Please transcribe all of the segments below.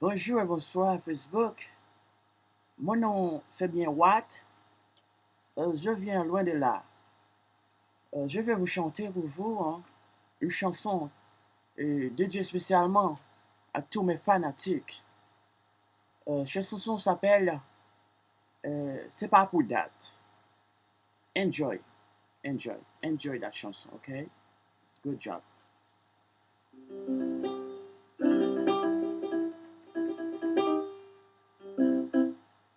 Bonjour et bonsoir Facebook. Mon nom c'est bien Watt. Je viens loin de là. Je vais vous chanter pour vous une chanson dédiée spécialement à tous mes fanatiques. Cette chanson s'appelle C'est pas pour date. Enjoy, enjoy that chanson, ok? Good job.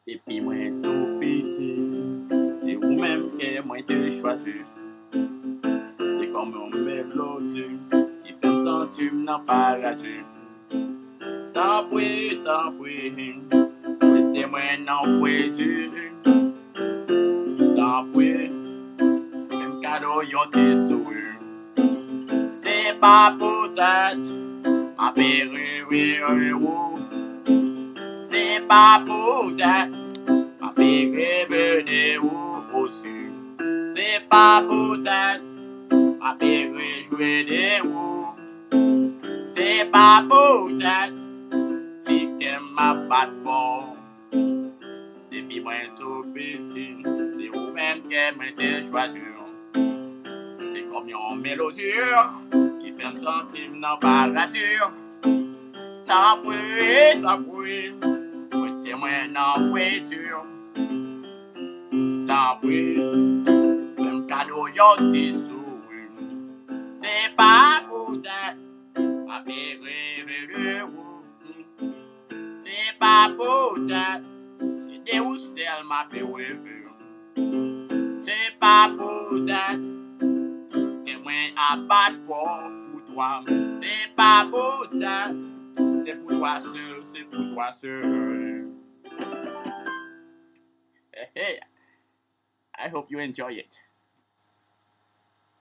Depuis moi tout petit, c'est vous-même qui moi te choisi. C'est comme une mélodie qui fait me sentir dans le paradis. Tant pis, mettez-moi dans fouettu. Tant pis, même cadeau yon te sourire. C'est pas pour tête, ma pérou. C'est pas pour tête, ma pérou de ou aussi. C'est pas pour tête, ma pérou jouer de ou. C'est pas pour tête, si qu'elle m'a pas fort. Depuis moi tout petit, c'est vous-même qui m'avez choisi. C'est comme une mélodie qui fait me sentir dans la nature. Tant pis, mettez-moi dans la voiture. Tant pis, même cadeau yon te sourire. C'est pas pour tête, ma rêver de vous. C'est pas pour tête, c'est de où celle m'a fait rêver. C'est pas pour tête, que moi à battre fort pour toi. C'est pas pour tête, c'est pour toi seul, c'est pour toi seul. Hey, I hope you enjoy it.